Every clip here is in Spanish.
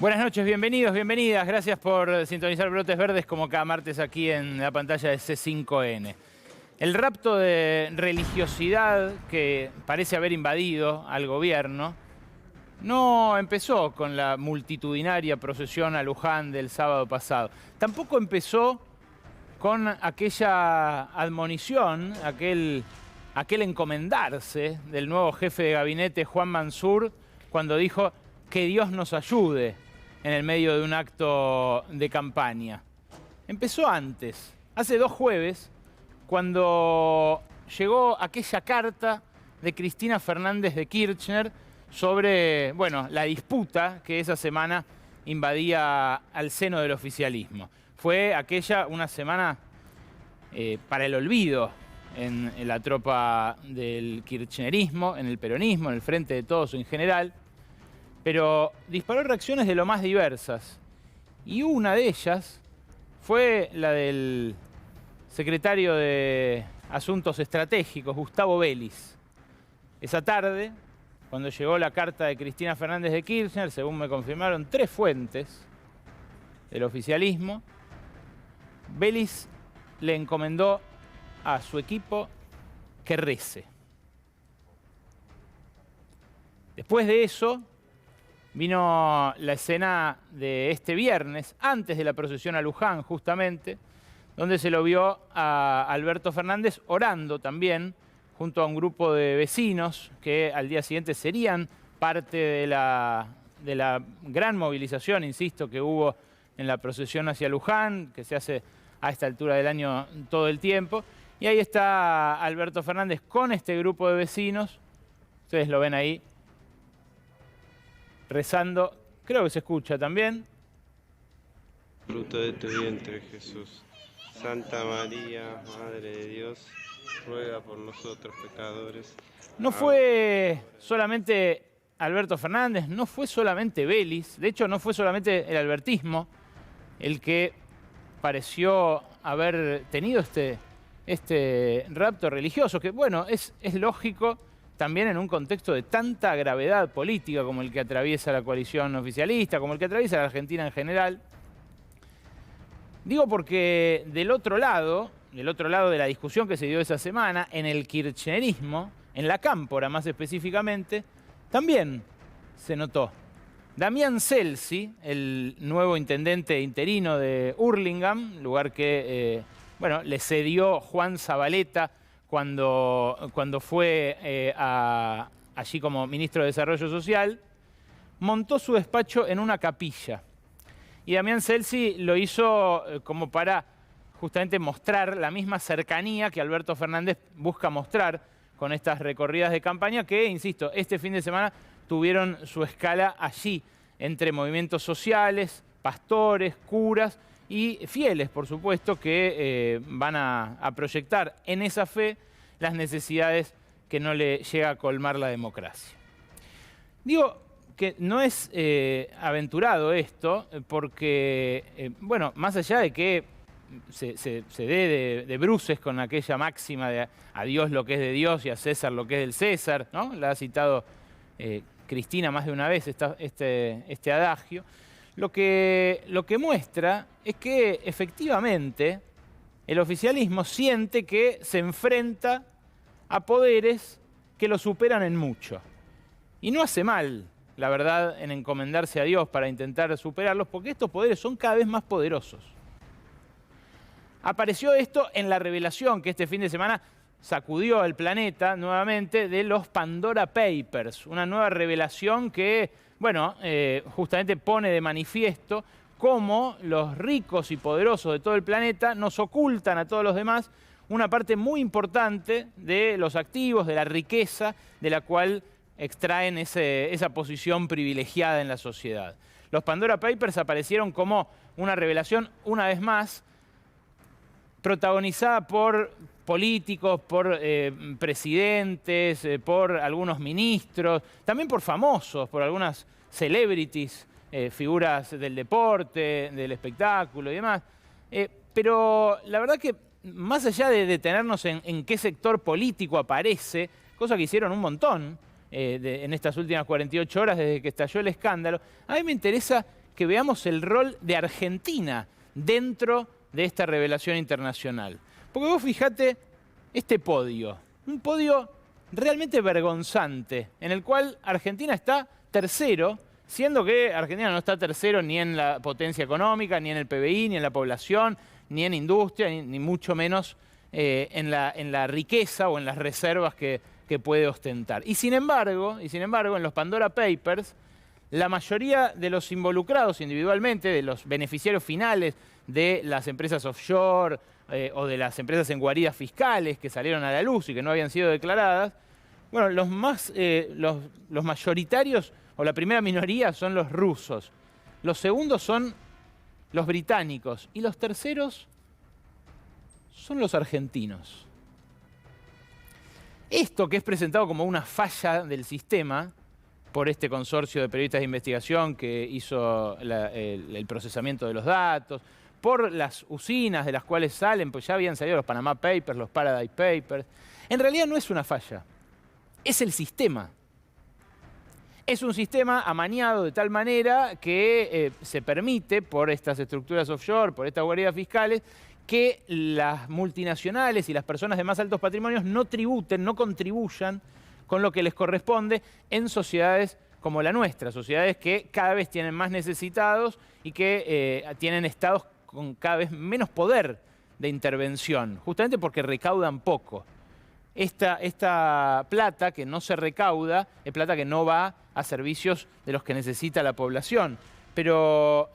Buenas noches, bienvenidos, bienvenidas. Gracias por sintonizar Brotes Verdes como cada martes aquí en la pantalla de C5N. El rapto de religiosidad que parece haber invadido al gobierno no empezó con la multitudinaria procesión a Luján del sábado pasado. Tampoco empezó con aquella admonición, aquel encomendarse del nuevo jefe de gabinete Juan Mansur cuando dijo que Dios nos ayude en el medio de un acto de campaña. Empezó antes, hace 2 jueves, cuando llegó aquella carta de Cristina Fernández de Kirchner sobre, la disputa que esa semana invadía al seno del oficialismo. Fue aquella una semana para el olvido en la tropa del kirchnerismo, en el peronismo, en el Frente de Todos en general, pero disparó reacciones de lo más diversas. Y una de ellas fue la del secretario de Asuntos Estratégicos, Gustavo Vélez. Esa tarde, cuando llegó la carta de Cristina Fernández de Kirchner, según me confirmaron 3 fuentes del oficialismo, Vélez le encomendó a su equipo que rece. Después de eso, vino la escena de este viernes, antes de la procesión a Luján, justamente, donde se lo vio a Alberto Fernández orando también, junto a un grupo de vecinos que al día siguiente serían parte de la gran movilización, insisto, que hubo en la procesión hacia Luján, que se hace a esta altura del año todo el tiempo. Y ahí está Alberto Fernández con este grupo de vecinos, ustedes lo ven ahí, rezando, creo que se escucha también. Fruto de tu vientre, Jesús. Santa María, Madre de Dios, ruega por nosotros pecadores. No fue solamente Alberto Fernández, no fue solamente Vélez, de hecho no fue solamente el albertismo el que pareció haber tenido este rapto religioso, que es lógico también en un contexto de tanta gravedad política como el que atraviesa la coalición oficialista, como el que atraviesa la Argentina en general. Digo porque del otro lado de la discusión que se dio esa semana, en el kirchnerismo, en la cámpora más específicamente, también se notó. Damián Celsi, el nuevo intendente interino de Hurlingham, lugar que le cedió Juan Zabaleta cuando fue allí como ministro de Desarrollo Social, montó su despacho en una capilla. Y Damián Celsi lo hizo como para justamente mostrar la misma cercanía que Alberto Fernández busca mostrar con estas recorridas de campaña que, insisto, este fin de semana tuvieron su escala allí, entre movimientos sociales, pastores, curas y fieles, por supuesto, que van a proyectar en esa fe las necesidades que no le llega a colmar la democracia. Digo que no es aventurado esto, porque, más allá de que se dé de bruces con aquella máxima de a Dios lo que es de Dios y a César lo que es del César, ¿no? La ha citado Cristina más de una vez este adagio. Lo que muestra es que efectivamente el oficialismo siente que se enfrenta a poderes que lo superan en mucho. Y no hace mal, la verdad, en encomendarse a Dios para intentar superarlos, porque estos poderes son cada vez más poderosos. Apareció esto en la revelación que este fin de semana sacudió al planeta nuevamente de los Pandora Papers, una nueva revelación que, justamente pone de manifiesto cómo los ricos y poderosos de todo el planeta nos ocultan a todos los demás una parte muy importante de los activos, de la riqueza de la cual extraen esa posición privilegiada en la sociedad. Los Pandora Papers aparecieron como una revelación, una vez más, protagonizada por políticos, por presidentes, por algunos ministros, también por famosos, por algunas celebrities, figuras del deporte, del espectáculo y demás. Pero la verdad que más allá de detenernos en qué sector político aparece, cosa que hicieron un montón en estas últimas 48 horas desde que estalló el escándalo, a mí me interesa que veamos el rol de Argentina dentro de esta revelación internacional. Porque vos fijate este podio, un podio realmente vergonzante, en el cual Argentina está tercero, siendo que Argentina no está tercero ni en la potencia económica, ni en el PBI, ni en la población, ni en industria, ni mucho menos en la riqueza o en las reservas que puede ostentar. Y sin embargo, en los Pandora Papers, la mayoría de los involucrados individualmente, de los beneficiarios finales de las empresas offshore o de las empresas en guaridas fiscales que salieron a la luz y que no habían sido declaradas, bueno, los mayoritarios o la primera minoría son los rusos, los segundos son los británicos y los terceros son los argentinos. Esto que es presentado como una falla del sistema por este consorcio de periodistas de investigación que hizo el procesamiento de los datos, por las usinas de las cuales salen, pues ya habían salido los Panama Papers, los Paradise Papers, en realidad no es una falla, es el sistema. Es un sistema amañado de tal manera que se permite por estas estructuras offshore, por estas guaridas fiscales, que las multinacionales y las personas de más altos patrimonios no tributen, no contribuyan con lo que les corresponde en sociedades como la nuestra, sociedades que cada vez tienen más necesitados y que tienen estados con cada vez menos poder de intervención, justamente porque recaudan poco. Esta plata que no se recauda es plata que no va a servicios de los que necesita la población. Pero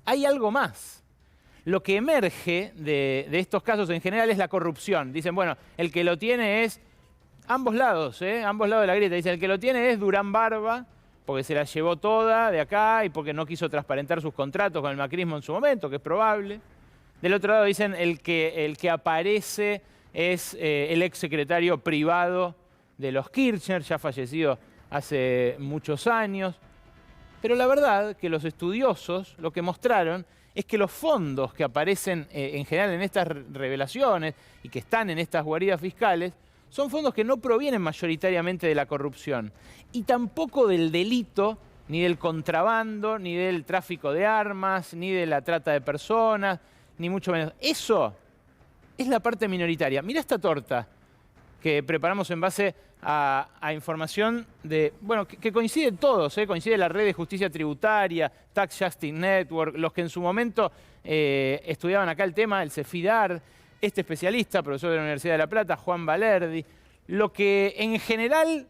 hay algo más. Lo que emerge de estos casos en general es la corrupción. Dicen, bueno, el que lo tiene es ambos lados de la grieta. Dicen, el que lo tiene es Durán Barba, porque se la llevó toda de acá y porque no quiso transparentar sus contratos con el macrismo en su momento, que es probable. Del otro lado dicen, el que aparece es el exsecretario privado de los Kirchner, ya fallecido hace muchos años. Pero la verdad que los estudiosos lo que mostraron es que los fondos que aparecen en general en estas revelaciones y que están en estas guaridas fiscales son fondos que no provienen mayoritariamente de la corrupción y tampoco del delito, ni del contrabando, ni del tráfico de armas, ni de la trata de personas, ni mucho menos. Eso es la parte minoritaria. Mirá esta torta que preparamos en base a información que coinciden todos, coincide la Red de Justicia Tributaria, Tax Justice Network, los que en su momento estudiaban acá el tema, el Cefidar, este especialista, profesor de la Universidad de La Plata, Juan Valerdi. Lo que en general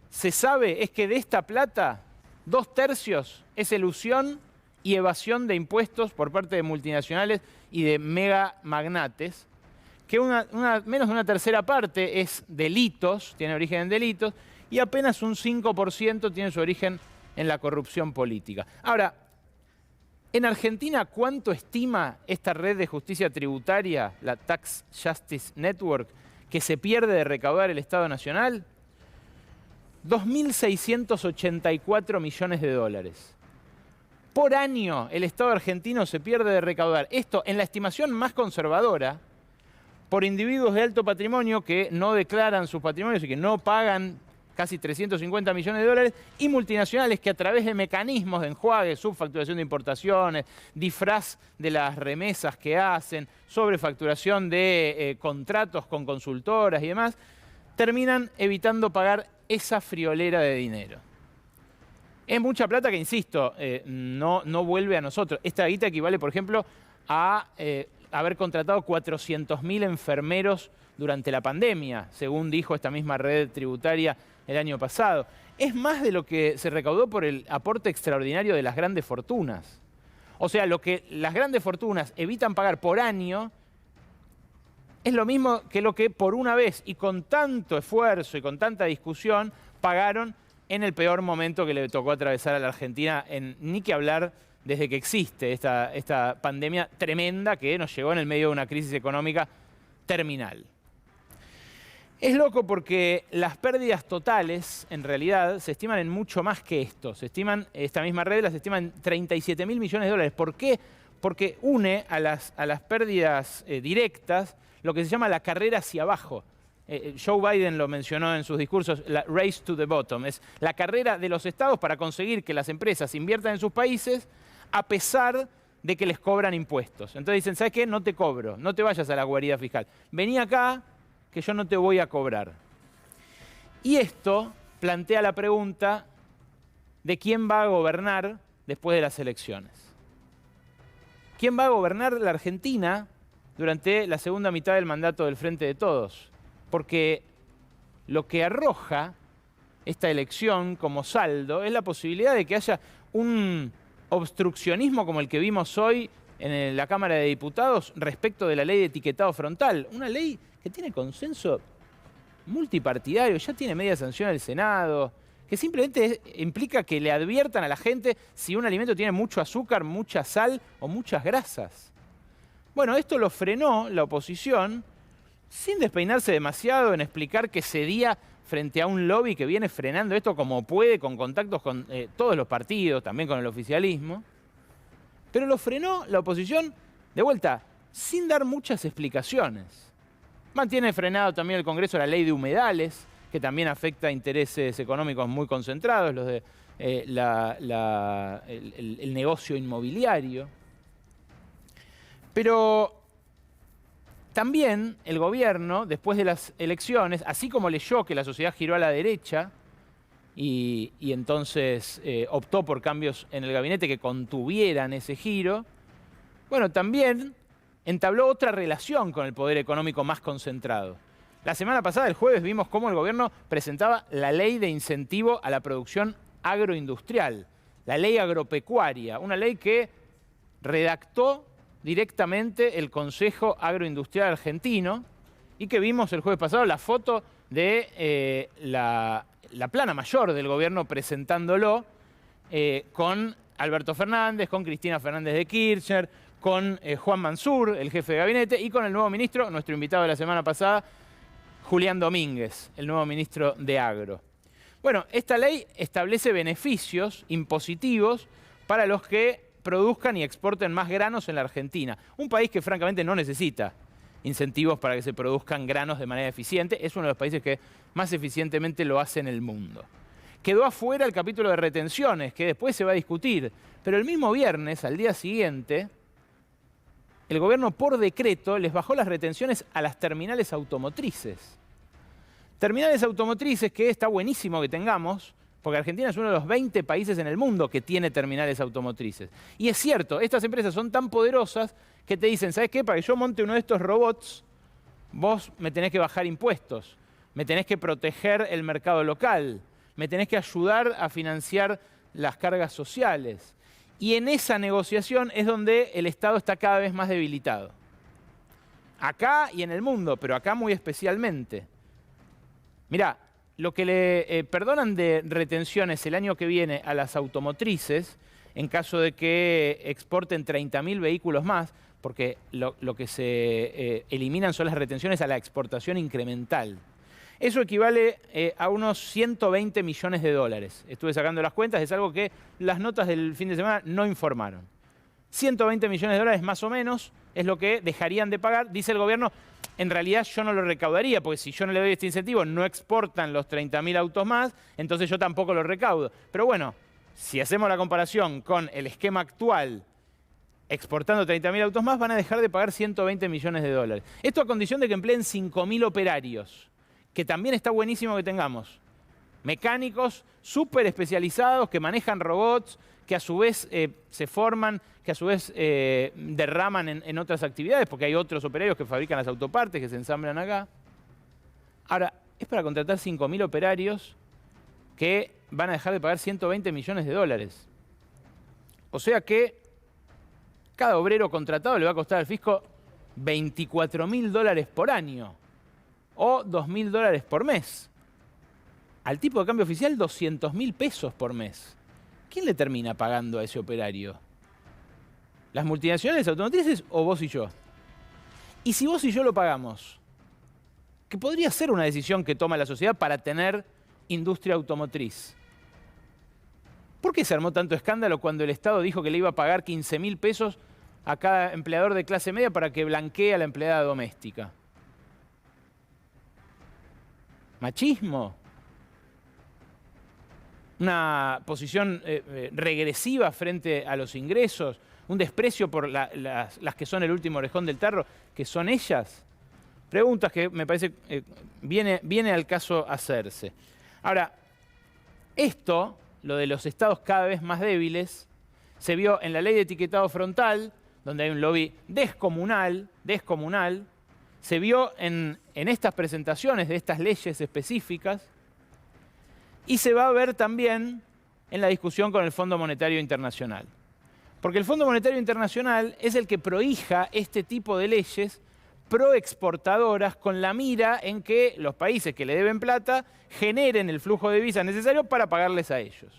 se sabe es que de esta plata, 2/3 es elusión y evasión de impuestos por parte de multinacionales y de mega magnates, que menos de una tercera parte es delitos, tiene origen en delitos, y apenas un 5% tiene su origen en la corrupción política. Ahora, en Argentina, ¿cuánto estima esta red de justicia tributaria, la Tax Justice Network, que se pierde de recaudar el Estado Nacional? 2.684 millones de dólares. Por año el Estado argentino se pierde de recaudar. Esto en la estimación más conservadora, por individuos de alto patrimonio que no declaran sus patrimonios y que no pagan casi 350 millones de dólares, y multinacionales que a través de mecanismos de enjuague, subfacturación de importaciones, disfraz de las remesas que hacen, sobrefacturación de contratos con consultoras y demás, terminan evitando pagar esa friolera de dinero. Es mucha plata que, insisto, no vuelve a nosotros. Esta guita equivale, por ejemplo, a haber contratado 400.000 enfermeros durante la pandemia, según dijo esta misma red tributaria el año pasado. Es más de lo que se recaudó por el aporte extraordinario de las grandes fortunas. O sea, lo que las grandes fortunas evitan pagar por año es lo mismo que lo que por una vez y con tanto esfuerzo y con tanta discusión pagaron en el peor momento que le tocó atravesar a la Argentina, ni que hablar desde que existe esta pandemia tremenda que nos llegó en el medio de una crisis económica terminal. Es loco porque las pérdidas totales, en realidad, se estiman en mucho más que esto. Esta misma red las estima en 37.000 millones de dólares. ¿Por qué? Porque une a las pérdidas directas lo que se llama la carrera hacia abajo. Joe Biden lo mencionó en sus discursos, la race to the bottom. Es la carrera de los estados para conseguir que las empresas inviertan en sus países a pesar de que les cobran impuestos. Entonces dicen, ¿sabes qué? No te cobro, no te vayas a la guarida fiscal. Vení acá, que yo no te voy a cobrar. Y esto plantea la pregunta de quién va a gobernar después de las elecciones. ¿Quién va a gobernar la Argentina durante la segunda mitad del mandato del Frente de Todos? Porque lo que arroja esta elección como saldo es la posibilidad de que haya un obstruccionismo como el que vimos hoy en la Cámara de Diputados respecto de la ley de etiquetado frontal. Una ley que tiene consenso multipartidario, ya tiene media sanción del Senado, que simplemente implica que le adviertan a la gente si un alimento tiene mucho azúcar, mucha sal o muchas grasas. Bueno, esto lo frenó la oposición sin despeinarse demasiado en explicar que cedía frente a un lobby que viene frenando esto como puede, con contactos con todos los partidos, también con el oficialismo. Pero lo frenó la oposición, de vuelta, sin dar muchas explicaciones. Mantiene frenado también el Congreso la ley de humedales, que también afecta a intereses económicos muy concentrados, los de el negocio inmobiliario. Pero también el gobierno, después de las elecciones, así como leyó que la sociedad giró a la derecha y entonces optó por cambios en el gabinete que contuvieran ese giro, bueno, también entabló otra relación con el poder económico más concentrado. La semana pasada, el jueves, vimos cómo el gobierno presentaba la ley de incentivo a la producción agroindustrial, la ley agropecuaria, una ley que redactó directamente el Consejo Agroindustrial Argentino y que vimos el jueves pasado la foto de la plana mayor del gobierno presentándolo con Alberto Fernández, con Cristina Fernández de Kirchner, con Juan Mansur, el jefe de gabinete, y con el nuevo ministro, nuestro invitado de la semana pasada, Julián Domínguez, el nuevo ministro de Agro. Bueno, esta ley establece beneficios impositivos para los que produzcan y exporten más granos en la Argentina. Un país que francamente no necesita incentivos para que se produzcan granos de manera eficiente. Es uno de los países que más eficientemente lo hace en el mundo. Quedó afuera el capítulo de retenciones, que después se va a discutir. Pero el mismo viernes, al día siguiente, el gobierno por decreto les bajó las retenciones a las terminales automotrices. Terminales automotrices que está buenísimo que tengamos, porque Argentina es uno de los 20 países en el mundo que tiene terminales automotrices. Y es cierto, estas empresas son tan poderosas que te dicen, ¿sabes qué? Para que yo monte uno de estos robots, vos me tenés que bajar impuestos, me tenés que proteger el mercado local, me tenés que ayudar a financiar las cargas sociales. Y en esa negociación es donde el Estado está cada vez más debilitado. Acá y en el mundo, pero acá muy especialmente. Mirá, lo que le perdonan de retenciones el año que viene a las automotrices, en caso de que exporten 30.000 vehículos más, porque lo que se eliminan son las retenciones a la exportación incremental. Eso equivale a unos 120 millones de dólares. Estuve sacando las cuentas, es algo que las notas del fin de semana no informaron. 120 millones de dólares más o menos es lo que dejarían de pagar. Dice el gobierno, en realidad yo no lo recaudaría, porque si yo no le doy este incentivo, no exportan los 30.000 autos más, entonces yo tampoco lo recaudo. Pero bueno, si hacemos la comparación con el esquema actual, exportando 30.000 autos más, van a dejar de pagar 120 millones de dólares. Esto a condición de que empleen 5.000 operarios, que también está buenísimo que tengamos. Mecánicos súper especializados que manejan robots, que a su vez se forman, que a su vez derraman en otras actividades, porque hay otros operarios que fabrican las autopartes, que se ensamblan acá. Ahora, es para contratar 5.000 operarios que van a dejar de pagar 120 millones de dólares. O sea que cada obrero contratado le va a costar al fisco 24.000 dólares por año o 2.000 dólares por mes. Al tipo de cambio oficial, 200.000 pesos por mes. ¿Quién le termina pagando a ese operario? ¿Las multinacionales automotrices o vos y yo? Y si vos y yo lo pagamos, ¿qué podría ser una decisión que toma la sociedad para tener industria automotriz? ¿Por qué se armó tanto escándalo cuando el Estado dijo que le iba a pagar 15.000 pesos a cada empleador de clase media para que blanquee a la empleada doméstica? ¿Machismo? una posición regresiva frente a los ingresos, un desprecio por las que son el último orejón del tarro, que son ellas. Preguntas que me parece viene al caso hacerse. Ahora, esto, lo de los estados cada vez más débiles, se vio en la ley de etiquetado frontal, donde hay un lobby descomunal, se vio en estas presentaciones de estas leyes específicas, y se va a ver también en la discusión con el Fondo Monetario Internacional. Porque el Fondo Monetario Internacional es el que prohija este tipo de leyes proexportadoras con la mira en que los países que le deben plata generen el flujo de divisas necesario para pagarles a ellos.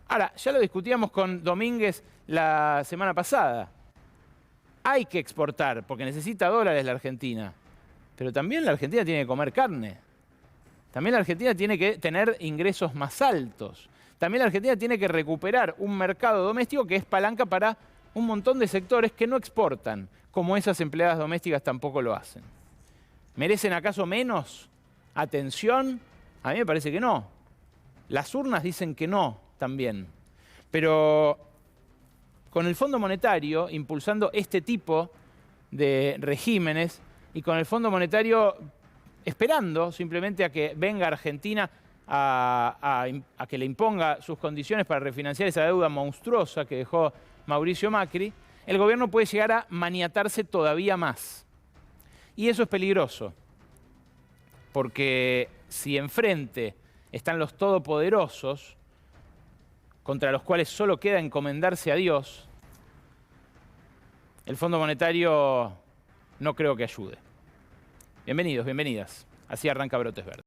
Ahora, ya lo discutíamos con Domínguez la semana pasada. Hay que exportar porque necesita dólares la Argentina, pero también la Argentina tiene que comer carne. También la Argentina tiene que tener ingresos más altos. También la Argentina tiene que recuperar un mercado doméstico que es palanca para un montón de sectores que no exportan, como esas empleadas domésticas tampoco lo hacen. ¿Merecen acaso menos atención? A mí me parece que no. Las urnas dicen que no también. Pero con el Fondo Monetario impulsando este tipo de regímenes y con el Fondo Monetario esperando simplemente a que venga Argentina a que le imponga sus condiciones para refinanciar esa deuda monstruosa que dejó Mauricio Macri, el gobierno puede llegar a maniatarse todavía más. Y eso es peligroso, porque si enfrente están los todopoderosos, contra los cuales solo queda encomendarse a Dios, el Fondo Monetario no creo que ayude. Bienvenidos, bienvenidas. Así arranca Brotes Verdes.